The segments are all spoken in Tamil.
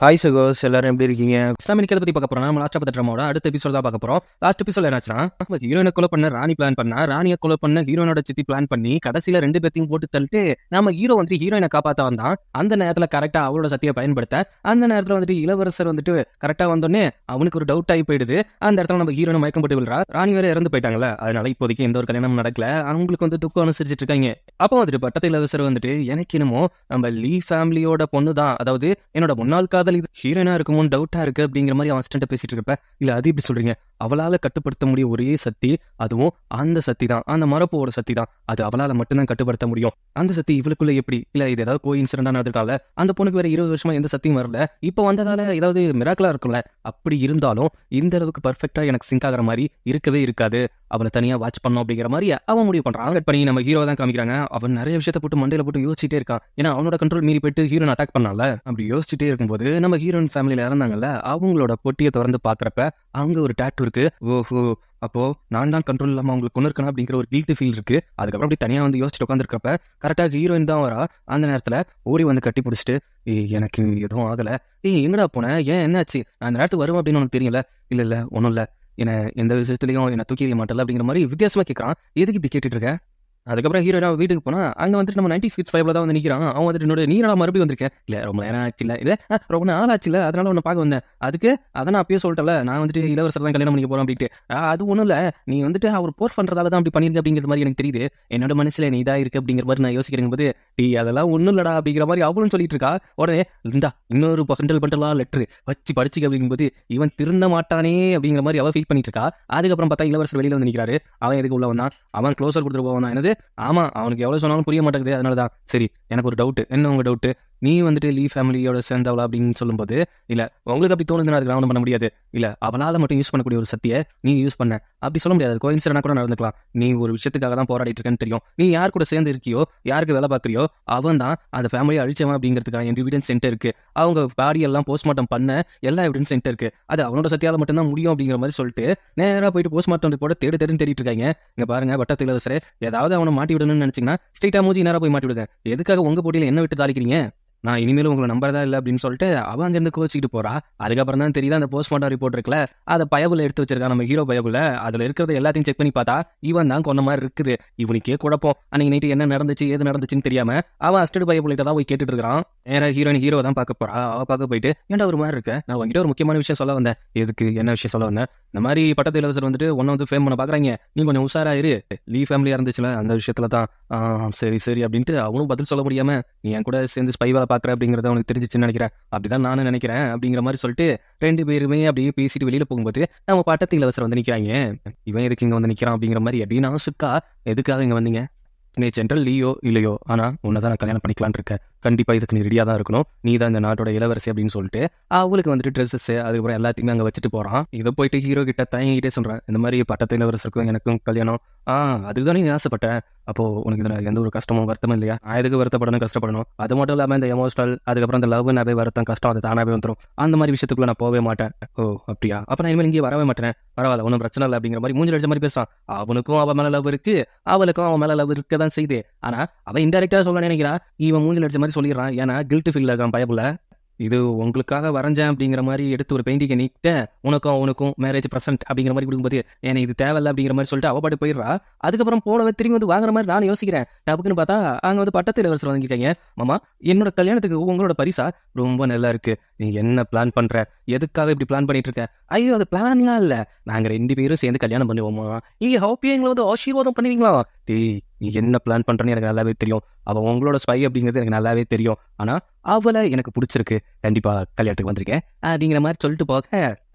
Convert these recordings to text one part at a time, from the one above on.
ஹாய் சகோஸ், எல்லாரும் எப்படி இருக்கீங்க? இஸ்லாமிய நிக்கதை பற்றி பார்க்க போகிறோம். நம்ம லாஸ்ட் ஆஃப் ட்ராமாவோட அடுத்த எபிசோட் தான் பார்க்க போகிறோம். லாஸ்ட் எபிசோட் என்னாச்சுன்னா, ஹீரோனை கொலை பண்ண ராணி பிளான் பண்ணா, ராணியை கொலை பண்ண ஹீரோனோட சித்தி பிளான் பண்ணி கடைசியில் 2 பேர்த்தையும் போட்டு தள்ளிட்டு நம்ம ஹீரோ வந்துட்டு ஹீரோயினை காப்பாற்ற வந்தான். அந்த நேரத்தில் கரெக்டாக அவளோட சத்தியை பயன்படுத்த, அந்த நேரத்தில் வந்துட்டு இளவரசர் வந்துட்டு கரெக்டாக வந்தோடனே அவனுக்கு ஒரு டவுட் ஆகி போயிடுது. அந்த இடத்துல நம்ம ஹீரோனை மயக்கம் போட்டு விடுறா. ராணி வேற இறந்து போயிட்டாங்கல்ல, அதனால இப்போதைக்கு எந்த ஒரு கல்யாணம் நடக்கல. அவங்களுக்கு வந்து துக்கம் அனுசரிச்சுட்டு இருக்காங்க. அப்போ வந்துட்டு பட்டத்து இளவரசர் வந்துட்டு எனக்கு என்னமோ நம்ம லீ ஃபேமிலியோட பொண்ணு தான், அதாவது என்னோட முன்னாள் காதல் ஹீரோயினா இருக்குமோ டவுட்டா இருக்கு அப்படிங்கிற மாதிரி அவன் ஸ்டண்ட் பேசிட்டு இருப்ப. இல்ல அது இப்படி சொல்றீங்க, அவளால கட்டுப்படுத்த முடிய ஒரே சக்தி, அதுவும் அந்த சக்தி தான், அந்த மரப்போட சக்தி தான். அது அவளால மட்டும்தான் கட்டுப்படுத்த முடியும். அந்த சக்தி இவளுக்குள்ள எப்படி? இல்ல இது ஏதாவது கோ இன்சிடென்டா நடந்திருக்கால, அந்த பொண்ணுக்கு வேற 20 வருஷமா எந்த சக்தியும் வரல, இப்ப வந்ததால ஏதாவது மிராக்கலா இருக்கும்ல. அப்படி இருந்தாலும் இந்த அளவுக்கு பர்ஃபெக்டா எனக்கு சிங்க் ஆகிற மாதிரி இருக்கவே இருக்காது. அவளை தனியா வாட்ச் பண்ணோம் அப்படிங்கிற மாதிரி அவன் முடிவு பண்றான். கட் பண்ணி நம்ம ஹீரோ தான் காமிக்கிறாங்க. அவன் நிறைய விஷயத்த போட்டு மண்டையில போட்டு யோசிச்சுட்டே இருக்கான். ஏன்னா அவனோட கண்ட்ரோல் மீறி போயிட்டு ஹீரோன் அட்டாக் பண்ணால. அப்படி யோசிச்சுட்டே இருக்கும்போது நம்ம ஹீரோயின் ஃபேமிலியில இறந்தாங்கல்ல, அவங்களோட பொட்டியை திறந்து பாக்குறப்ப அங்க ஒரு டாட்டூ இருக்கு. ஓஹோ, அப்போ நான் தான் கண்ட்ரோல் இல்லாம அவங்களுக்கு கொண்டு இருக்கணும் அப்படிங்கிற ஒரு கில்ட்டி ஃபீல் இருக்கு. அதுக்கப்புறம் அப்படி தனியா வந்து யோசிச்சுட்டு உட்காந்துருக்கப்ப கரெக்டாக ஹீரோயின் தான் வரா. அந்த நேரத்துல ஓடி வந்து கட்டி பிடிச்சிட்டு, எனக்கு எதுவும் ஆகல, எங்கடா போனேன், ஏன் என்னாச்சு, நான் அந்த நேரத்துக்கு வருவேன் அப்படின்னு உனக்கு தெரியல. இல்ல ஒன்றும் இல்லை, என்ன எந்த விஷயத்துலையும் என்ன தூக்கி எறிய மாட்டல அப்படிங்கிற மாதிரி வித்தியாசமா கேட்கறான். எதுக்கு இப்படி கேட்டுட்டு இருக்க? அதுக்கப்புறம் ஹீரோனா வீட்டுக்கு போனா அங்க வந்துட்டு நம்ம 90s கிட்ஸ் 5ல தான் வந்து நிக்கிறான். அவன் வந்துட்டு என்னோட நீரா மறுபடியும் வந்திருக்கேன். இல்ல ரொம்ப நேரம் ஆச்சு, இல்ல இல்ல ரொம்ப நாள் ஆச்சு, இல்ல அதனால உன்னை பார்க்க வந்தேன். அதுக்கு அதான் நான் அப்பயே சொல்லிட்டல, நான் வந்துட்டு இளவரசர் தான் கல்யாணம் பண்ணிக்க போறேன் அப்படின்ட்டு. அது ஒன்றும் இல்ல, நீ வந்துட்டு அவர் போர் பண்றதால தான் அப்படி பண்ணிருக்க அப்படிங்கிற மாதிரி எனக்கு தெரியுது. என்னோட மனசுல நீ இதா இருக்கு அப்படிங்கிற மாதிரி நான் யோசிக்கிறேன் போது, அதெல்லாம் ஒன்றும் இல்லடா அப்படிங்கிற மாதிரி அவளும் சொல்லிட்டு இருக்கா. உடனே இருந்தா இன்னொரு பண்டலா லெட்ரு வச்சு படிச்சுக்க அப்படிங்கும்போது இவன் திருந்த மாட்டானே அப்படிங்கிற மாதிரி அவ ஃபீல் பண்ணிட்டு இருக்கா. அதுக்கப்புறம் பார்த்தா இளவரசர் வெளியில வந்து நிற்கிறாரு. அவன் எதுக்கு உள்ள வந்தான்? அவன் க்ளோசர் கொடுத்துட்டு போவான். என்னது? ஆமா, அவனுக்கு எவ்வளவு சொன்னாலும் புரிய மாட்டேங்குது. அதனாலதான். சரி, எனக்கு ஒரு டவுட். என்ன உங்க டவுட்? நீ வந்துட்டு லீ ஃபேமிலியோட சேர்ந்தவளா அப்படின்னு சொல்லும்போது, இல்ல உங்களுக்கு அப்படி தோணுதுன்னா அதுக்கு நான் பண்ண முடியாது. இல்ல அவளால மட்டும் யூஸ் பண்ணக்கூடிய ஒரு சக்தியை நீ யூஸ் பண்ண அப்படி சொல்ல முடியாது. கோயின்சிடென்டா கூட நடந்துக்கலாம். நீ ஒரு விஷயத்துக்காக தான் போராடிட்டு இருக்கேன்னு தெரியும். நீ யார் கூட சேர்ந்து இருக்கியோ, யாருக்கு வேலை பார்க்குறியோ அவன் தான் அந்த ஃபேமிலியை அழிச்சவன் அப்படிங்கிறதுக்கான எவிடன்ஸ் சென்டர் இருக்கு. அவங்க பாடி எல்லாம் போஸ்ட்மார்ட்டம் பண்ண எல்லா எவிடன்ஸ் சென்டர் இருக்கு. அது அவனோட சத்தியால மட்டும்தான் முடியும் அப்படிங்கிற மாதிரி சொல்லிட்டு நேராக போயிட்டு போஸ்ட்மார்ட்டம் ரிப்போர்ட்டை தேடிட்டு இருக்காங்க. இங்க பாருங்க பட்டத்து இளவரசரே, ஏதாவது அவனை மாட்டி விடணும்னு நினைச்சீங்கன்னா ஸ்ட்ரெயிட்டா மூஞ்சி நேராக போய் மாட்டி விடுங்க. எதுக்காக உங்க போட்டியில என்ன விட்டு தாளிக்கிறீங்க? நான் இனிமேலும் உங்களை நம்பறதா இல்லை அப்படின்னு சொல்லிட்டு அவன் அங்கேருந்து கோச்சிக்கிட்டு போறா. அதுக்கப்புறம் தான் தெரியுது அந்த போஸ்ட்மார்ட்டம் ரிப்போர்ட் இருக்குல்ல, அதை பயபுல எடுத்து வச்சிருக்கான் நம்ம ஹீரோ பயபுல. அதுல இருக்கிறது எல்லாத்தையும் செக் பண்ணி பார்த்தா இவன் தான் கொண்ட மாதிரி இருக்குது. இவனுக்கே குழப்பம். அன்னைக்கு நைட்டு என்ன நடந்துச்சு ஏது நடந்துச்சுன்னு தெரியாம அவன் அஸ்டட் பயபுலிட்ட தான் போய் கேட்டுட்டு இருக்கான். நேராக ஹீரோ தான் பார்க்க போறா. அவ பார்க்க போயிட்டு, ஏன்டா ஒரு மாதிரி இருக்க, நான் உங்ககிட்ட ஒரு முக்கியமான விஷயம் சொல்ல வந்தேன். எதுக்கு? என்ன விஷயம் சொல்ல வந்தேன்? இந்த மாதிரி பட்டத்து இளவரசர் வந்துட்டு ஒன்னும் வந்து ஃபேம் பண்ண பாக்குறாங்க, நீ கொஞ்சம் உஷாராயிரு. லீ ஃபேமிலியா இருந்துச்சுல அந்த விஷயத்துல தான். சரி அப்படின்ட்டு அவனும் பதில் சொல்ல முடியாம, நீ என் கூட சேர்ந்து ஸ்பை வேலை பாக்குற அப்படிங்கறத அவனுக்கு தெரிஞ்சிச்சுன்னு நினைக்கிறேன். அப்படிதான் நானும் நினைக்கிறேன் அப்படிங்கிற மாதிரி சொல்லிட்டு 2 பேருமே அப்படியே பேசிட்டு வெளியில போகும்போது நம்ம பட்டத்து இளவரசர் வந்து நிக்கிறாங்க. இவன் எதுக்கு இங்க வந்து நிக்கிறான் அப்படிங்கிற மாதிரி அப்படின்னு சுக்கா, எதுக்காக இங்க வந்தீங்க? நீ ஜென்ரல் லீயோ இல்லையோ, ஆனா உன்னதான் நான் கல்யாணம் பண்ணிக்கலான்னு இருக்கேன். கண்டிப்பா இதுக்கு நீ ரெடியா தான் இருக்கணும். நீ தான் இந்த நாட்டோட இளவரசி அப்படின்னு சொல்லிட்டு அவளுக்கு வந்துட்டு ட்ரெஸ்ஸஸ் அதுக்கப்புறம் எல்லாத்தையுமே அங்க வச்சுட்டு போறான். இதை போயிட்டு ஹீரோ கிட்ட தயங்கிட்டே சொல்றேன், இந்த மாதிரி பட்டத்து இளவரசருக்கும் எனக்கும் கல்யாணம். அதுதான் நீ ஆசைப்பட்டேன். அப்போ உனக்கு இதுல எந்த ஒரு கஷ்டமும் வருத்தமும் இல்லையா? நான் எதுக்கு வருத்தப்படணும் கஷ்டப்படணும்? அது மட்டும் இல்லாம இந்த எமோஷனல் அதுக்கப்புறம் இந்த லவ் நிறைய வருத்தம் கஷ்டம் அது தானாவே வந்துடும். அந்த மாதிரி விஷயத்துக்குள்ள நான் போகவே மாட்டேன். ஓ அப்படியா? அப்ப நான் இனிமேல் இங்கே வரவே மாட்டேன். பரவாயில்ல, ஒன்றும் பிரச்சனை இல்லை அப்படிங்கிற மாதிரி மூஞ்சில் அடிச்ச மாதிரி பேசுறான். அவனுக்கும் அவன் மேல லவ் இருக்கு, அவளுக்கும் அவன் மேல லவ் இருக்க தான் செய்யுது. ஆனா அவன் இன்டெரக்டா சொல்ல நினைக்கிறா, இவன் மூஞ்சில் அடிச்ச மாதிரி சொல்லிடுறான். ஏன்னா கில்ட் ஃபீல் இருக்கான் பயப்புல. இது உங்களுக்காக வரைஞ்சேன் அப்படிங்கிற மாதிரி எடுத்து ஒரு பெயிண்டிங்கை நீக்கிட்ட உனக்கும் மேரேஜ் ப்ரெசென்ட் அப்படிங்கிற மாதிரி கொடுக்கும்போது எனக்கு இது தேவையில்லை அப்படிங்கிற மாதிரி சொல்லிட்டு அவ பாட்டு போயிடுறா. அதுக்கப்புறம் போனவ திரும்பி வந்து வாங்குற மாதிரி நான் யோசிக்கிறேன். டப்புக்குன்னு பார்த்தா அங்க வந்து பட்டத்து இளவரசர் வாங்கிட்டாங்க. மாமா, என்னோட கல்யாணத்துக்கு உங்களோட பரிசா ரொம்ப நல்லா இருக்கு. நீ என்ன பிளான் பண்ற? எதுக்காக இப்படி பிளான் பண்ணிட்டு இருக்க? ஐயோ, அது பிளான்லாம் இல்ல, நாங்க 2 பேரும் சேர்ந்து கல்யாணம் பண்ணுவோமா? நீங்க ஹாப்பியா எங்களை வந்து ஆசீர்வாதம் பண்ணுவீங்களா? நீ என்ன பிளான் பண்றேன்னு எனக்கு நல்லாவே தெரியும். அவன் உங்களோட ஸ்பை அப்படிங்கிறது எனக்கு நல்லாவே தெரியும். ஆனா அவளை எனக்கு பிடிச்சிருக்கு, கண்டிப்பா கல்யாணத்துக்கு வந்திருக்கேன் அப்படிங்கிற மாதிரி சொல்லிட்டு போக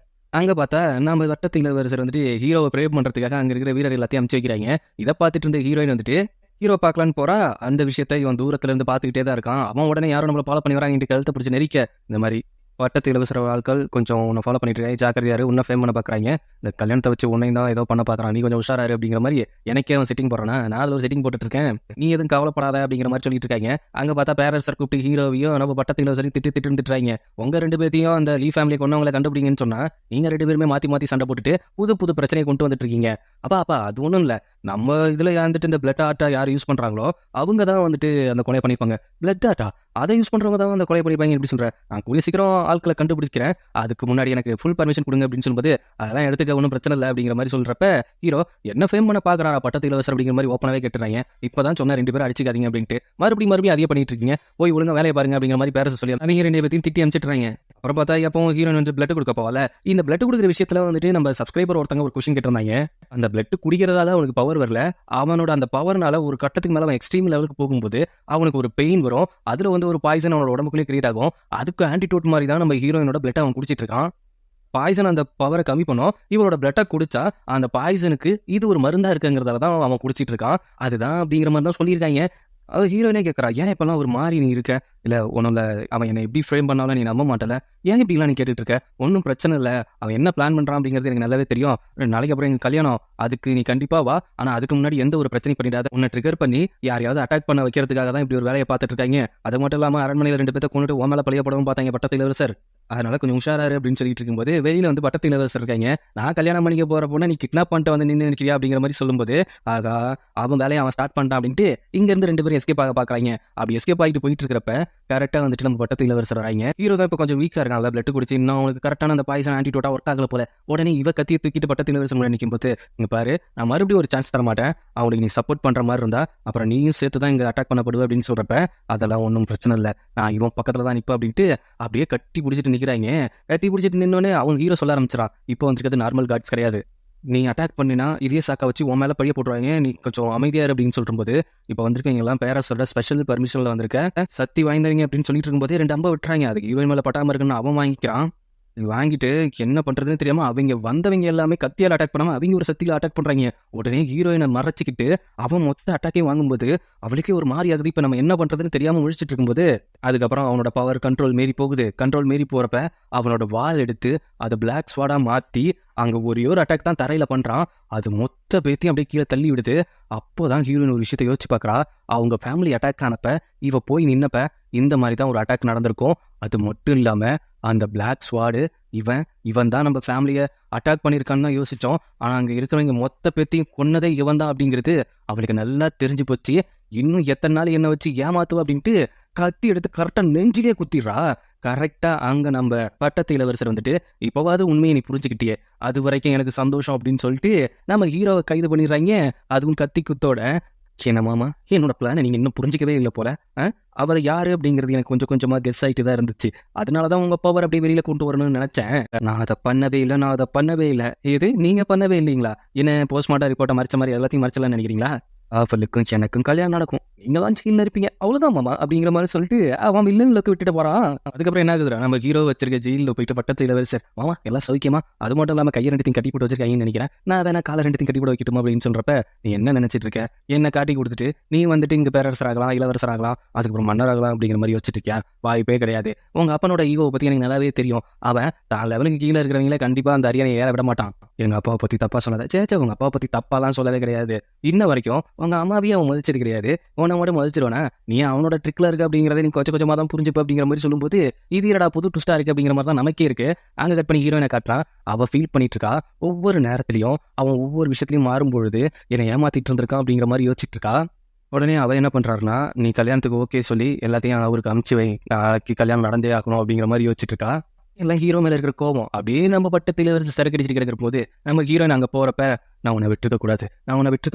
அங்க பார்த்தா நம்ம வட்டத்து இளவரசர் வந்துட்டு ஹீரோவை பிரேம் பண்றதுக்காக அங்க இருக்கிற வீரர் எல்லாத்தையும் அனுப்பிச்சு வைக்கிறாங்க. இதை பார்த்துட்டு இருந்த ஹீரோயின் வந்துட்டு ஹீரோ பார்க்கலான்னு போறா. அந்த விஷயத்த இவன் தூரத்துல இருந்து பார்த்துக்கிட்டே தான் இருக்கான். அவன் உடனே யாரும் நம்மளை ஃபாலோ பண்ணி வராங்க, கழுத்தை பிடிச்சி நெரிக்க, இந்த மாதிரி வட்டத்து இளவரசர் ஆட்கள் கொஞ்சம் உன்னை ஃபாலோ பண்ணிட்டு இருக்காங்க, ஜாக்கிரதையாரு, உன்னை ஃபேம் பண்ண பார்க்குறாங்க, இந்த கல்யாணத்தை வச்சு உன்னையும் தான் ஏதோ பண்ண பார்க்குறான், நீ கொஞ்சம் உஷாராரு அப்படிங்கிற மாதிரி எனக்கே அவன் செட்டிங் போடுறானா, நான் அதில் ஒரு செட்டிங் போட்டுட்டு இருக்கேன், நீ எதுவும் கவலைப்படாத அப்படிங்கிற மாதிரி சொல்லிட்டு இருக்காங்க. அங்கே பார்த்தா பேரரசர் கூப்பிட்டு ஹீரோவையும் நம்ம பட்டத்து இளவரசரையும் திட்டுறாங்க. உங்க 2 பேர்த்தையும் அந்த லீ ஃபேமிலி கொண்டவங்களை கண்டுபிடிங்கன்னு சொன்னா நீங்க 2 பேருமே மாற்றி சண்டை போட்டுட்டு புது பிரச்சனையை கொண்டு வந்துட்டு இருக்கீங்க. அப்பா அது ஒன்றும் இல்லை, நம்ம இதில் வந்துட்டு இந்த பிளட் ஆர்ட்டை யார் யூஸ் பண்ணுறாங்களோ அவங்க தான் வந்துட்டு அந்த கொலை பண்ணியிருப்பாங்க. பிளட் ஆர்ட்டா? அதை யூஸ் பண்றவங்க தான் அந்த கொலை பண்ணிப்பாங்க. எப்படி சொல்ற, நான் கூடிய சீக்கிரம் ஆட்களை கண்டுபிடிக்கிறேன், அதுக்கு முன்னாடி எனக்கு ஃபுல் பர்மிஷன் கொடுங்க அப்படின்னு சொல்லும்போது அதெல்லாம் எடுத்துக்க ஒன்றும் பிரச்சனை இல்லை அப்படிங்கிற மாதிரி சொல்றப்ப ஹீரோ என்ன ஃபேம் பண்ண பாக்குறாரா பட்டத்து இளவரசர் அப்படிங்கிற மாதிரி ஓப்பனாவே கேட்டுறாங்க. இப்பதான் சொன்னா 2 பேரும் அடிச்சுக்காதீங்க அப்படின்ட்டு மறுபடியும் அதே பண்ணிட்டு இருக்கீங்க, போய் ஒழுங்கா வேலையை பாருங்க அப்படிங்கிற மாதிரி பேரஸ் சொல்லி அவங்க 2 பேத்தையும் திட்டி அனுப்பிச்சிட்டுறாங்க. அப்புறம் பார்த்தா எப்போ ஹீரோயின் வந்து பிளட் கொடுக்க போகல. இந்த பிளட் கொடுக்குற விஷயத்துல வந்துட்டு நம்ம சப்ஸ்கிரைபர் ஒருத்தங்க ஒரு கொஸ்டின் கேட்டிருந்தாங்க. அந்த பிளட் குடிக்கிறதால அவனுக்கு பவர் வரல, அவனோட அந்த பவர்னால ஒரு கட்டத்துக்கு மேல அவன் எக்ஸ்ட்ரீம் லெவலுக்கு போகும்போது அவனுக்கு ஒரு பெயின் வரும், அதுல வந்து ஒரு பாய்சன் அவனோட உடம்புக்குள்ளே கிரியேட் ஆகும். அதுக்கு ஆன்டிடோட் மாதிரி தான் நம்ம ஹீரோயினோட பிளட் அவன் குடிச்சிட்டு இருக்கான். பாய்சன் அந்த பவரை கம்மி பண்ணும், இவனோட பிளட்டை குடிச்சா அந்த பாய்சனுக்கு இது ஒரு மருந்தா இருக்குங்கிறதால தான் அவன் குடிச்சிட்டு இருக்கான். அதுதான் அப்படிங்கிற மாதிரி தான் சொல்லியிருக்காங்க. அது ஹீரோயினே கேட்கறா, ஏன் இப்பெல்லாம் ஒரு மாதிரி நீ இருக்க, இல்ல உன்னோட அவன் என்னை எப்படி ஃப்ரேம் பண்ணாலும் நீ நம்ப மாட்டல, ஏன் இப்படிலாம் நீ கேட்டுட்டு இருக்க, ஒன்றும் பிரச்சனை இல்லை, அவன் என்ன பிளான் பண்றான் அப்படிங்கிறது எனக்கு நல்லாவே தெரியும், 2 நாளைக்கு அப்புறம் எங்க கல்யாணம், அதுக்கு நீ கண்டிப்பா வா, ஆனா அதுக்கு முன்னாடி எந்த ஒரு பிரச்சனை பண்ணிடாத, உன்னை ட்ரிகர் பண்ணி யாரையாவது அட்டாக் பண்ண வைக்கிறதுக்காக தான் இப்படி ஒரு வேலையை பார்த்துட்டு இருக்காங்க. அது மட்டும் இல்லாம அரண்மனையில் 2 பேர்த்த கொண்டுட்டு ஓ மேல பழைய படவும் பார்த்தாங்க பட்டத்து இளவரசர், அதனால கொஞ்சம் உஷாராரு அப்படின்னு சொல்லிட்டு இருக்கும்போது வெளியில வந்து பட்டத்து இளவரசர் இருக்காங்க. நான் கல்யாணம் பண்ணிக்க போற பொண்ணை நீ கிட்னாப் பண்ணிட்டு வந்து நின்று நிற்கிறியா அப்படிங்கிற மாதிரி சொல்லும்போது ஆகா அவன் வேலையை அவன் ஸ்டார்ட் பண்ணிட்டான் அப்படின்ட்டு இங்க இருந்து 2 பேரும் எஸ்கேப் ஆக பாக்குறாங்க. அப்படி எஸ்கேப் ஆகிட்டு போயிட்டு இருக்கிறப்ப கரெக்டா வந்துட்டு நம்ம பட்டத்து இளவரசர் வராங்க. ஹீரோ தான் இப்போ கொஞ்சம் வீக்கா இருக்கான், பிளட் குடிச்சு இன்னும் அவனுக்கு கரெக்டான அந்த பாய்சன் ஆன்டிடோட்டா ஒர்க் ஆகல போல. உடனே இவ கத்தியை தூக்கிட்டு பட்டத்து இளவரசர் முன்னாடி நிற்கும் போது, இங்க பாரு நான் மறுபடியும் ஒரு சான்ஸ் தர மாட்டேன், அவனுக்கு நீ சப்போர்ட் பண்ற மாதிரி இருந்தா அப்புறம் நீயும் சேர்த்து தான் இங்க அட்டாக் பண்ணப்படுவ அப்படின்னு சொல்றப்ப அதெல்லாம் ஒன்றும் பிரச்சனை இல்லை, நான் இவன் பக்கத்துல தான் நிற்ப அப்படின்ட்டு அப்படியே கட்டி பிடிச்சிட்டு நிக்கிறாங்க. கட்டி பிடிச்சிட்டு நின்னோடனே அவங்க ஹீரோ சொல்ல ஆரம்பிச்சிடான், இப்போ வந்துருக்கிறது நார்மல் கார்ட்ஸ் கிடையாது, நீ அட்டாக் பண்ணினா இதே சாக்கா வச்சு உன் மேல பழிய போட்டுருவாங்க, நீ கொஞ்சம் அமைதியாரு அப்படின்னு சொல்லும்போது இப்போ வந்திருக்கீங்க எல்லாம் பேரஸோட ஸ்பெஷல் பர்மிஷன்ல வந்திருக்க சக்தி வாய்ந்தவங்க அப்படின்னு சொல்லிட்டு இருக்கும்போது 2 அம்பை விட்டுறாங்க. அதுக்கு இவன் மேல பட்டாம இருக்குன்னு அவன் வாங்கிக்கிறான். வாங்கிட்டு என்ன பண்றதுன்னு தெரியாம அவங்க வந்தவங்க எல்லாமே கத்தியால் அட்டாக் பண்ணாம அவங்க ஒரு சக்தியில அட்டாக் பண்றாங்க. உடனே ஹீரோயினை மறைச்சிக்கிட்டு அவன் மொத்த அட்டாக்கையும் வாங்கும்போது அவளுக்கே ஒரு மாதிரி ஆகுது. இப்ப நம்ம என்ன பண்றதுன்னு தெரியாம முழிச்சிட்டு இருக்கும்போது அதுக்கப்புறம் அவனோட பவர் கண்ட்ரோல் மீறி போகுது. கண்ட்ரோல் மீறி போறப்ப அவனோட வால் எடுத்து அதை பிளாக் ஸ்வாடா மாத்தி அங்க ஒரே ஒரு அட்டாக் தான் தரையில பண்றான், அது மொத்த பேத்தையும் அப்படியே கீழே தள்ளி விடுது. அப்போதான் ஹீரோயின் ஒரு விஷயத்த யோசிச்சு பாக்குறா, அவங்க ஃபேமிலி அட்டாக் ஆனப்ப இவ போய் நின்னப்ப இந்த மாதிரி தான் ஒரு அட்டாக் நடந்திருக்கும். அது மட்டும் இல்லாம அந்த பிளாக் ஸ்வாடு இவன் தான் நம்ம ஃபேமிலியை அட்டாக் பண்ணியிருக்கான்னு யோசிச்சோம், ஆனா அங்க இருக்கிறவங்க மொத்த பேத்தையும் கொன்னதே இவன் தான் அப்படிங்கிறது அவளுக்கு நல்லா தெரிஞ்சு போச்சு. இன்னும் எத்தனை நாள் என்ன வச்சு ஏமாத்துவா அப்படின்ட்டு கத்தி எடுத்து கரெக்டா நெஞ்சிலே குத்திடுறா. கரெக்டா அங்க நம்ம பட்டத்து இளவரசர் வந்துட்டு இப்போவாது உண்மையை நீ புரிஞ்சுக்கிட்டியே, அது வரைக்கும் எனக்கு சந்தோஷம் அப்படின்னு சொல்லிட்டு நம்ம ஹீரோவை கைது பண்ணிடுறாங்க. அதுவும் கத்தி குத்தோட. என்ன மாமா, என்னோட பிளானை நீங்க இன்னும் புரிஞ்சிக்கவே இல்லை போல, அவர் யாரு அப்படிங்கிறது எனக்கு கொஞ்சம் கொஞ்சமா கெஸ் ஆகிட்டு தான் இருந்துச்சு, அதனாலதான் உங்க பவர் அப்படியே வெளியில கொண்டு வரணும்னு நினைச்சேன். நான் அதை பண்ணவே இல்லை. இது நீங்க பண்ணவே இல்லைங்களா, என்ன போஸ்ட்மார்ட்டம் ரிப்போர்ட்டை மறைச்ச மாதிரி எல்லாத்தையும் மறைச்சலாம்னு நினைக்கிறீங்களா, அவளுக்கும் எனக்கும் கல்யாணம் நடக்கும், நீங்க தான் ஜெயில இருப்பீங்க, அவ்வளவுதான் மாமா அப்படிங்கிற மாதிரி சொல்லிட்டு அவன் வில்லனுக்கு விட்டுட்டு போறான். அதுக்கப்புறம் என்ன ஆகுதுடா, நம்ம ஹீரோ வச்சிருக்க ஜெயிலில் போயிட்டு பட்டத்து இளவரசர், மாமா எல்லாம் சௌக்கியமா, அது மட்டும் இல்லாம கையை 2த்தையும் கட்டி போட்டு வச்சிருக்காங்கன்னு நினைக்கிறேன், நான் வேணா காலை 2த்தையும் கட்டி போட்டு வைக்கட்டுமா அப்படின்னு சொல்றப்ப நீ என்ன நினைச்சிட்டு இருக்க, என்ன காட்டி கொடுத்துட்டு நீ வந்துட்டு இங்க பேரரசர் ஆகலாம், இளவரசர் ஆகலாம், அதுக்கப்புறம் மன்னர் ஆகலாம் அப்படிங்கிற மாதிரி யோசிச்சுட்டு இருக்கியா, வாய்ப்பே கிடையாது. உங்க அப்பனோட ஈகோவை பத்தி எனக்கு நல்லாவே தெரியும், அவன் தான் லெவலுக்கு கீழே இருக்கிறவங்களே கண்டிப்பா அந்த அரியணை ஏற விட மாட்டான். எங்க அப்பாவை பத்தி தப்பா சொல்லாத. சேச்சா உங்க அப்பாவை பத்தி தப்பாலாம் சொல்லவே கிடையாது, இன்ன வரைக்கும் உங்க அம்மாவையும் அவன் மதிச்சது கிடையாது, உன்னை மட்டும் மதிச்சிருவானா, நீ அவனோட ட்ரிக்ல இருக்கு அப்படிங்கிறத நீ கொஞ்சம் கொஞ்சமா தான் புரிஞ்சுப்ப அப்படிங்கிற மாதிரி சொல்லும்போது இது என்னடா புது ட்விஸ்டா இருக்கு அப்படிங்கிற மாதிரி தான் நமக்கே இருக்கு. அங்க கட் பண்ணி ஹீரோயினை காட்டுறான், அவ ஃபீல் பண்ணிட்டு இருக்கா, ஒவ்வொரு நேரத்திலையும் அவன் ஒவ்வொரு விஷயத்திலையும் மாறும்பொழுது என்னை ஏமாத்திட்டு இருந்திருக்கான் அப்படிங்கிற மாதிரி யோசிச்சுட்டு இருக்கா. உடனே அவ என்ன பண்றாருன்னா, நீ கல்யாணத்துக்கு ஓகே சொல்லி எல்லாத்தையும் அவருக்கு அனுப்பிச்சு வை, நாளைக்கு கல்யாணம் நடந்தே ஆகணும் அப்படிங்கிற மாதிரி யோசிச்சுட்டு இருக்கா. எல்லாம் ஹீரோ மேல இருக்கிற கோபம் அப்படியே நம்ம பட்டத்தில் சரக்கு அடிச்சுட்டு கிடக்கிற போது நம்ம ஹீரோயின் அங்க போறப்ப நான் உன்னை விட்டுருக்க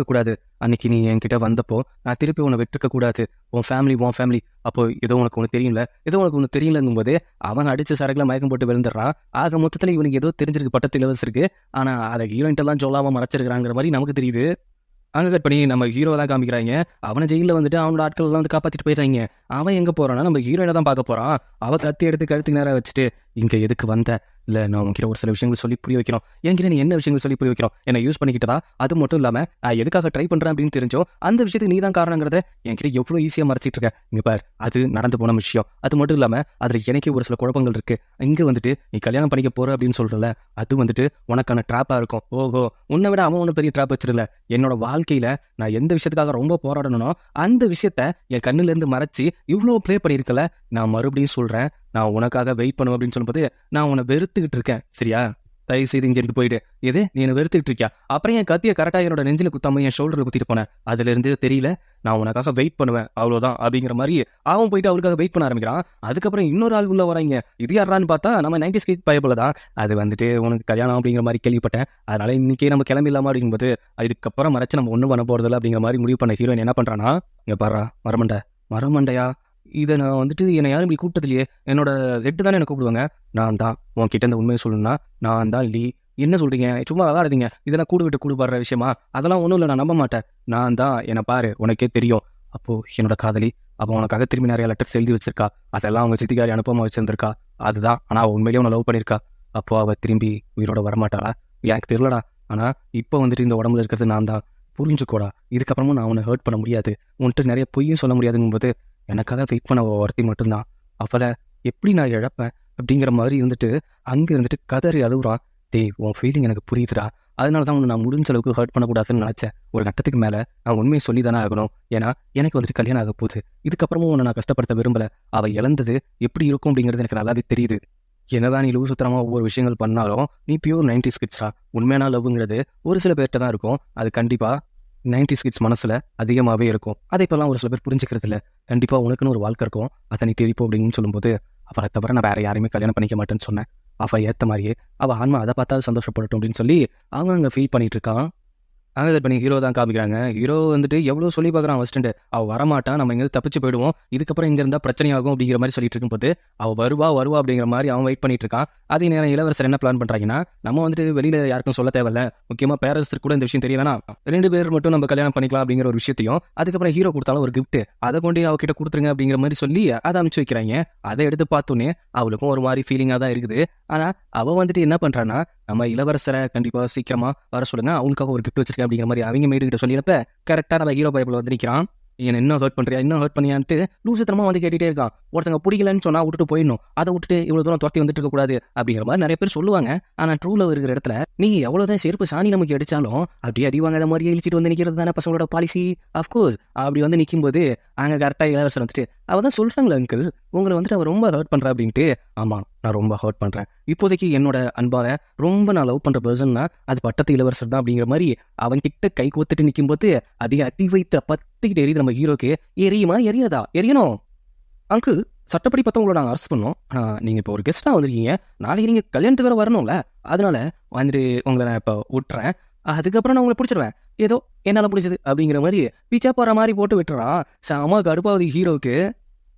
கூடாது, அன்னைக்கு நீ என்கிட்ட வந்தப்போ நான் திருப்பி உன்னை விட்டுருக்க கூடாது, உன் ஃபேமிலி அப்போ ஏதோ உனக்கு ஒன்று தெரியலங்கும் போது அவன் அடிச்ச சரக்குல மயக்கம் போட்டு விழுந்துடுறான். ஆக மொத்தத்துல இவனுக்கு ஏதோ தெரிஞ்சிருக்கு பட்டத்தில் இருக்கு, ஆனா அதை ஹீரோயின்ட்ட தான் சொல்லாம மறைச்சிருக்கிறாங்கிற மாதிரி நமக்கு தெரியுது. அங்கே கட் பண்ணி நம்ம ஹீரோ தான் காமிக்கிறாங்க, அவனை ஜெயிலில் வந்துட்டு அவனோட ஆட்கள் எல்லாம் வந்து காப்பாற்றிட்டு போயிடுறாங்க. அவன் எங்கே போறான்னா நம்ம ஹீரோயினை தான் பார்க்க போறான். அவள் கத்தி எடுத்து கழுத்துக்கு நேரம் வச்சுட்டு இங்கே எதுக்கு வந்த, இல்லை நான் உங்ககிட்ட ஒரு சில விஷயங்கள் சொல்லி புரிய வைக்கிறோம், என்கிட்ட நீ என்ன விஷயங்கள் சொல்லி புரிய வைக்கிறோம், என்னை யூஸ் பண்ணிக்கிட்டதா, அது மட்டும் இல்லாமல் நான் எதுக்காக ட்ரை பண்ணுறேன் அப்படின்னு தெரிஞ்சோ அந்த விஷயத்துக்கு நீ தான் காரணங்கிறத என்கிட்ட எவ்வளோ ஈஸியாக மறைச்சிட்டு இருக்க. இங்கே பார், அது நடந்து போன விஷயம், அது மட்டும் இல்லாமல் அதில் எனக்கே ஒரு சில குழப்பங்கள் இருக்கு. இங்கே வந்துட்டு நீ கல்யாணம் பண்ணிக்க போற அப்படின்னு சொல்றல, அது வந்துட்டு உனக்கான ட்ராப்பாக இருக்கும். ஓஹோ, உன்னை விட அவன் ஒன்று பெரிய ட்ராப் வச்சிடல. என்னோட வாழ்க்கையில நான் எந்த விஷயத்துக்காக ரொம்ப போராடணும் அந்த விஷயத்த என் கண்ணுல இருந்து மறைச்சி இவ்வளோ ப்ளே பண்ணியிருக்கல. நான் மறுபடியும் சொல்றேன், நான் உனக்காக வெயிட் பண்ணுவேன் அப்படின்னு சொல்லும்போது நான் உன்னை வெறுத்துக்கிட்டு இருக்கேன், சரியா? தயவு செய்து இங்க இருந்து போயிடு. எது நீ என்ன வெறுத்துட்டு இருக்கியா? அப்புறம் என் கத்தியை கரெக்டா என்னோட நெஞ்சில குத்தாம என் ஷோல்டர்ல குத்திட்டு போனேன். அதுல இருந்து தெரியல நான் உனக்காக வெயிட் பண்ணுவேன் அவ்வளவுதான் அப்படிங்கிற மாதிரி அவன் போயிட்டு அவளுக்காக வெயிட் பண்ண ஆரம்பிக்கிறான். அதுக்கப்புறம் இன்னொரு ஆள் உள்ள வராங்க. இது யாரான்னு பார்த்தா நம்ம 90s கிட் பயப்போல தான். அது வந்துட்டு உனக்கு கல்யாணம் அப்படிங்கிற மாதிரி கேள்விப்பட்டேன், அதனால இன்னைக்கே நம்ம கிளம்பிடலாமா அப்படிங்கும்போது இதுக்கப்புறம் மறைச்சு நம்ம ஒன்றும் பண்ண போறதில்ல அப்படிங்கிற மாதிரி முடிவு பண்ண ஹீரோயின் என்ன பண்றான்னா, இங்க பாரு மரமண்டையா, இதை நான் வந்துட்டு என்னை யாரும் இப்படி கூப்பிட்டதுலையே, என்னோட ஹெட்டு தானே என்ன கூப்பிடுவாங்க, நான் தான் உன்கிட்ட இந்த உண்மையை சொல்லணும்னா நான் தான் லீ. என்ன சொல்றீங்க? சும்மா விளாடுறீங்க, இதெல்லாம் கூடு விட்டு கூடு பாடுற விஷயமா? அதெல்லாம் ஒன்றும் இல்லை, நான் நம்ப மாட்டேன். நான் தான், என்னை பாரு உனக்கே தெரியும். அப்போ என்னோட காதலி அவன் உனக்காக திரும்பி நிறைய லெட்டர்ஸ் எழுதி வச்சிருக்கா, அதெல்லாம் அவங்க சித்திக்காரி அனுப்பாம வச்சிருந்திருக்கா. அதுதான், ஆனால் அவள் உண்மையிலேயே உன்னை லவ் பண்ணியிருக்கா. அப்போ அவள் திரும்பி உயிரோட வரமாட்டாளா? எனக்கு தெரியலடா, ஆனால் இப்போ வந்துட்டு இந்த உடம்புல இருக்கிறது நான் தான், புரிஞ்சுக்கோடா. இதுக்கப்புறமும் நான் உன்னை ஹர்ட் பண்ண முடியாது, உன்ட்டு நிறைய பொய்யும் சொல்ல முடியாதுங்கும்போது எனக்காக வெயிட் பண்ண ஒருத்தி மட்டும்தான், அவளை எப்படி நான் இழப்பேன் அப்படிங்கிற மாதிரி இருந்துட்டு அங்கே இருந்துட்டு கதறி அழுகுறான். டேய், உன் ஃபீலிங் எனக்கு புரியுதுடா, அதனால தான் உன்னை நான் முடிஞ்ச அளவுக்கு ஹர்ட் பண்ணக்கூடாதுன்னு நினச்சேன். ஒரு கட்டத்துக்கு மேலே நான் உண்மையை சொல்லி தானே ஆகணும், ஏன்னா எனக்கு வந்துட்டு கல்யாணம் ஆக போகுது. இதுக்கப்புறமும் உன்னை நான் கஷ்டப்படுத்த விரும்பலை. அவள் இழந்தது எப்படி இருக்கும் அப்படிங்கிறது எனக்கு நல்லாவே தெரியுது. என்னதான் நீ லூ சுத்தரமாக ஒவ்வொரு விஷயங்கள் பண்ணாலும் நீ பியூர் 90s கிட்ஸ்டா. உண்மையான லவ்ங்கிறது ஒரு சில பேர்கிட்ட தான் இருக்கும், அது கண்டிப்பாக 90s கிட்ஸ் மனசில் அதிகமாகவே இருக்கும். அதை இப்போல்லாம் ஒரு சில பேர் புரிஞ்சுக்கிறது இல்லை. கண்டிப்பாக உனக்குன்னு ஒரு வாழ்க்கை இருக்கும், அதை நீ தேடிப்போ அப்படின்னு சொல்லும்போது அவளை தவிர நான் வேற யாரையுமே கல்யாணம் பண்ணிக்க மாட்டேன்னு சொன்னேன். அவள் ஏற்ற மாதிரியே அவள் ஆன்மா அதை பார்த்தாலும் சந்தோஷப்படட்டும் அப்படின்னு சொல்லி அவங்க அங்கே ஃபீல் பண்ணிட்டு இருக்கான். அங்கே பண்ணி ஹீரோ தான் காமிக்கிறாங்க. ஹீரோ வந்துட்டு எவ்வளோ சொல்லி பார்க்குறான் ஃபஸ்ட்டு, அவள் வரமாட்டான், நம்ம இங்கேருந்து தப்பிச்சு போயிடுவோம், இதுக்கப்புறம் இங்கே இருந்தால் பிரச்சனையாகும் அப்படிங்கிற மாதிரி சொல்லிட்டு இருக்கும்போது அவள் வருவா அப்படிங்கிற மாதிரி அவன் வெயிட் பண்ணிட்டு இருக்கான். அதே நேரம் இளவரசர் என்ன பிளான் பண்ணுறாங்கன்னா, நம்ம வந்துட்டு வெளியில் யாருக்கும் சொல்ல தேவையில்ல, முக்கியமாக பேரரசருக்கு கூட இந்த விஷயம் தெரிய வேணாம், 2 பேர் மட்டும் நம்ம கல்யாணம் பண்ணிக்கலாம் அப்படிங்கிற ஒரு விஷயத்தையும் அதுக்கப்புறம் ஹீரோ கொடுத்தாலும் ஒரு கிஃப்ட் அதை கொண்டு அவகிட்ட கொடுத்துருங்க அப்படிங்கிற மாதிரி சொல்லி அதை அனுப்பிச்சு வைக்கிறாங்க. அதை எடுத்து பார்த்தோன்னே அவளுக்கும் ஒரு மாதிரி ஃபீலிங்காக தான் இருக்குது. ஆனால் அவள் வந்துட்டு என்ன பண்ணுறான்னா, நம்ம இளவரசரை கண்டிப்பாக சீக்கிரமாக வர சொல்லுங்க, அவங்களுக்காக ஒரு கிஃப்ட் வச்சிருக்கேன் அப்படிங்கிற மாதிரி அவங்க மேடு கிட்ட சொல்லியிருப்ப கரெக்டாக நம்ம ஹீரோ பைபிள் வந்து நிற்கிறான். என்ன இன்னும் ஹர்ட் பண்ணுறியா, இன்னும் ஹர்ட் பண்ணியான்ட்டு லூசுத்தனமாக வந்து கேட்டுகிட்டே இருக்கான். ஒருத்தங்க பிடிக்கலன்னு சொன்னால் விட்டுட்டு போயிடணும், அதை விட்டுட்டு இவ்வளோ தூரம் துரத்தி வந்துட்டு இருக்கக்கூடாது அப்படிங்கிற மாதிரி நிறைய பேர் சொல்லுவாங்க. ஆனால் ட்ரூ லவ் இருக்கிற இடத்துல நீங்கள் எவ்வளோதான் செருப்பு சாணி நமக்கு அடித்தாலும் அப்படியே அடிவாங்க அதை மாதிரியே இழிச்சிட்டு வந்து நிற்கிறது தானே பசங்களோட பாலிசி. அஃப்கோர்ஸ் அப்படி வந்து நிற்கும்போது அங்கே கரெக்டாக இளவரசர் வந்துட்டு அவள் தான் சொல்கிறாங்களே அங்கிள், உங்களை வந்துட்டு அவள் ரொம்ப ஹர்ட் பண்ணுறா அப்படின்ட்டு. ஆமாம், நான் ரொம்ப ஹர்ட் பண்ணுறேன். இப்போதைக்கு என்னோட அன்பான ரொம்ப நான் லவ் பண்ணுற பர்சன்னா அது பட்டத்து இளவரசர் தான் அப்படிங்கிற மாதிரி அவன் கிட்ட கை கோத்துட்டு நிற்கும்போது அதிக அடி வைத்த பத்திக்கிட்டு எரியுது நம்ம ஹீரோக்கு. எரியுமா எரியாதா? எரியணும் அங்கிள், சட்டப்படி பார்த்தவங்களோட நாங்கள் அரெஸ்ட் பண்ணோம், ஆனால் நீங்கள் இப்போ ஒரு கெஸ்ட்டாக வந்திருக்கீங்க, நாளைக்கு நீங்கள் கல்யாணத்துக்கு வேறு வரணும்ல, அதனால வந்துட்டு உங்களை நான் இப்போ விட்டுறேன், அதுக்கப்புறம் நான் உங்களை பிடிச்சிருவேன், ஏதோ என்னால் பிடிச்சது அப்படிங்கிற மாதிரி பிச்சா போகிற மாதிரி போட்டு விட்டுறான். செம கடுப்பாவது ஹீரோவுக்கு.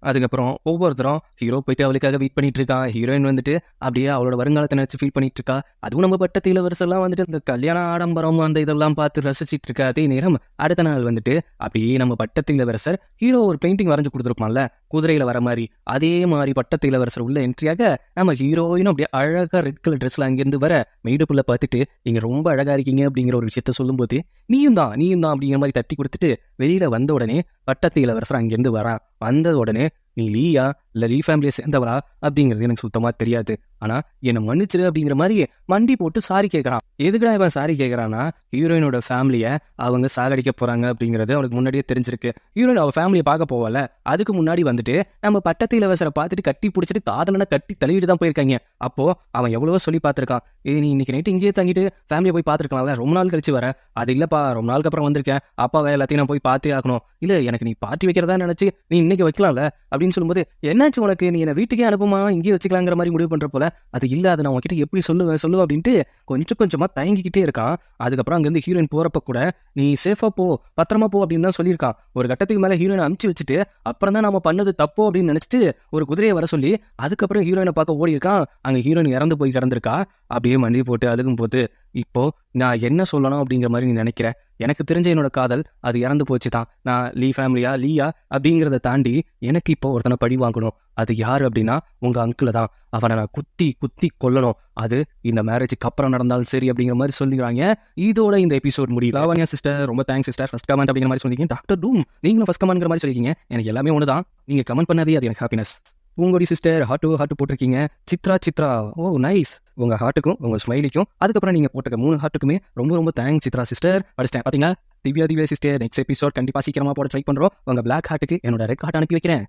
அதுக்கப்புறம் ஒவ்வொருத்தரும் ஹீரோ போயிட்டு அவளுக்காக வெயிட் பண்ணிட்டு இருக்கா. ஹீரோயின் வந்துட்டு அப்படியே அவளோட வருங்காலத்தை நினச்சி ஃபீல் பண்ணிட்டு இருக்கா. அதுவும் நம்ம பட்டத்து இளவரசெல்லாம் வந்துட்டு இந்த கல்யாண ஆடம்பரம் அந்த இதெல்லாம் பார்த்து ரசிச்சிட்டு இருக்கா. அதே நேரம் அடுத்த நாள் வந்துட்டு அப்படியே நம்ம பட்டத்து இளவரசர் ஹீரோ ஒரு பெயிண்டிங் வரைஞ்சு கொடுத்துருப்பான்ல குதிரையில் வர மாதிரி, அதே மாதிரி பட்டத்து இளவரசர் உள்ள என்ட்ரியாக நம்ம ஹீரோயினும் அப்படியே அழகாக ரெட் கலர் ட்ரெஸ்ல அங்கேருந்து வர மெய்டுப்புள்ள பார்த்துட்டு நீங்க ரொம்ப அழகா இருக்கீங்க அப்படிங்கிற ஒரு விஷயத்த சொல்லும்போது நீயும் தான் அப்படிங்கிற மாதிரி தட்டி கொடுத்துட்டு வெளியில வந்த உடனே பட்டத்து இளவரசர் அங்கேருந்து வரா. வந்த உடனே நீ லீயா இல்லை லீ ஃபேமிலியை சேர்ந்தவளா அப்படிங்கிறது எனக்கு சுத்தமாக தெரியாது, ஆனால் என்னை மன்னிச்சிரு அப்படிங்கிற மாதிரி மண்டி போட்டு சாரி கேட்குறான். எதுக்குடா இவன் சாரி கேட்குறான்னா, ஹீரோயினோட ஃபேமிலியை அவங்க சாகடிக்க போகிறாங்க அப்படிங்கிறது அவனுக்கு முன்னாடியே தெரிஞ்சிருக்கு. ஹீரோயின் அவள் ஃபேமிலியை பார்க்க போகல, அதுக்கு முன்னாடி வந்துட்டு நம்ம பட்டத்து இளவரசரை பார்த்துட்டு கட்டி பிடிச்சிட்டு காதலனை கட்டி தழுவிட்டு தான் போயிருக்காங்க. அப்போது அவன் எவ்வளவோ சொல்லி பார்த்துருக்கான், நீ இன்னைக்கு நைட்டு இங்கேயே தங்கிட்டு ஃபேமிலியை போய் பார்த்துருக்கலாம்ல, ரொம்ப நாள் கழிச்சு வர. அது இல்லைப்பா, ரொம்ப நாளுக்கு அப்புறம் வந்திருக்கேன், அப்பாவை எல்லாத்தையும் நான் போய் பார்த்தே ஆகணும். இல்லை எனக்கு நீ பார்ட்டி வைக்கிறதா நினச்சி நீ இன்னைக்கு வைக்கலாம்ல அப்படின்னு சொல்லும்போது, என்னாச்சு உனக்கு, நீ என்னை வீட்டுக்கே அனுப்புமா, இங்கேயே வச்சுக்கலாங்கிற மாதிரி முடிவு பண்ணுற போல. அது இல்லை, அதை நான் உங்ககிட்ட எப்படி சொல்லுவேன் அப்படின்ட்டு கொஞ்சம் கொஞ்சமாக தயங்கிக்கிட்டே இருக்கான். அதுக்கப்புறம் அங்கேருந்து ஹீரோயின் போகிறப்ப கூட நீ சேஃபாக போ, பத்திரமா போ அப்படின்னு தான் சொல்லியிருக்கான். ஒரு கட்டத்துக்கு மேலே ஹீரோயினை அமுச்சு வச்சுட்டு அப்புறம் தான் நம்ம பண்ணது தப்போ அப்படின்னு நினச்சிட்டு ஒரு குதிரையை வர சொல்லி அதுக்கப்புறம் ஹீரோயினை பார்க்க ஓடி இருக்கான். அங்கே ஹீரோயின் இறந்து போய் கிடந்திருக்கா. அப்படியே மண்டி போட்டு அழுகும் போது, இப்போ நான் என்ன சொல்லணும் அப்படிங்கிற மாதிரி நீ நினைக்கிற? எனக்கு தெரிஞ்ச என்னோட காதல் அது இறந்து போச்சு தான். நான் லீ ஃபேமிலியா லீயா அப்படிங்கிறத தாண்டி எனக்கு இப்போ ஒருத்தனை பழி வாங்கணும். அது யார் அப்படின்னா உங்கள் அங்கிளை தான். அவனை நான் குத்தி குத்தி கொல்லணும். அது இந்த மேரேஜுக்கு அப்புறம் நடந்தாலும் சரி அப்படிங்கிற மாதிரி சொல்லிடுறாங்க. இதோட இந்த எபிசோட் முடியும். லாவண்யா சிஸ்டர் ரொம்ப தேங்க்ஸ் சிஸ்டர், ஃபர்ஸ்ட் கமெண்ட் அப்படிங்கிற மாதிரி சொல்லியிருக்கீங்க. டாக்டர் டூம் நீங்களும் ஃபர்ஸ்ட் கமெண்ட்ங்கிற மாதிரி சொல்லியிருக்கீங்க. எனக்கு எல்லாமே ஒன்று தான், நீங்கள் கமெண்ட் பண்ணதே அது எனக்கு ஹாப்பினஸ். உங்களுடைய சிஸ்டர் ஹார்ட்டு போட்டிருக்கீங்க. சித்ரா ஓ நைஸ். உங்கள் ஹார்ட்டுக்கும் உங்கள் ஸ்மைலிக்கும் அதுக்கப்புறம் நீங்கள் போட்டிருக்க 3 ஹார்ட்டுக்குமே ரொம்ப ரொம்ப தேங்க்ஸ் சித்ரா சிஸ்டர். படிச்சிட்டேன் பார்த்தீங்களா? திவ்யா சிஸ்டர் நெக்ஸ்ட் எபிசோட் கண்டிப்பாக சீக்கிரமாக போட ட்ரை பண்ணுறோம். உங்கள் பிளாக் ஹார்ட்டுக்கு என்னோட ரெட் ஹார்ட் அனுப்பி வைக்கிறேன்.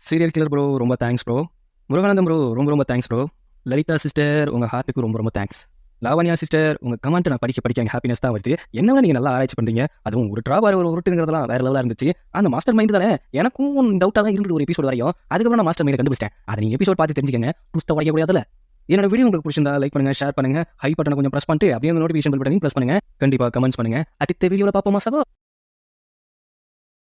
சீரியல் கில்லர் ப்ரோ ரொம்ப தேங்க்ஸ் ப்ரோ. முருகானந்தம் ப்ரோ ரொம்ப ரொம்ப தேங்க்ஸ் ப்ரோ. லலிதா சிஸ்டர் உங்கள் ஹார்ட்டுக்கு ரொம்ப ரொம்ப தேங்க்ஸ். லாவண்யா சிஸ்டர், உங்க கமெண்ட் நான் படிக்க ஹாப்பினஸ் தான் வருது. என்னவா நீங்க நல்லா ஆராய்ச்சி பண்றீங்க, அதுவும் ஒரு டிராபார் ஒரு உருட்டுங்கிறதெல்லாம் வேற லெவலா இருந்துச்சு. அந்த மாஸ்டர் மைண்ட் தானே, எனக்கும் டவுட்டா தான் இருந்தது ஒரு எபிசோட் வரையும். அதுக்கப்புறம் நான் மாஸ்டர் மைண்ட் கண்டுபிடிச்சேன். அதை நீங்க எபிசோட் பார்த்து தெரிஞ்சுக்கங்க, புஸ்தகம் உடைக்க முடியாதுல. என்னோட வீடியோ உங்களுக்கு பிடிச்சிருந்தா லைக் பண்ணுங்க, ஷேர் பண்ணுங்க, ஹை பட்டனை கொஞ்சம் பிரஸ் பண்ணிட்டு அப்படியே நோட்டிஃபிகேஷன் பெல் பட்டனையும் பிரஸ் பண்ணுங்க. கண்டிப்பா கமெண்ட்ஸ் பண்ணுங்க. அடுத்த வீடியோல பாப்போமா சகோ.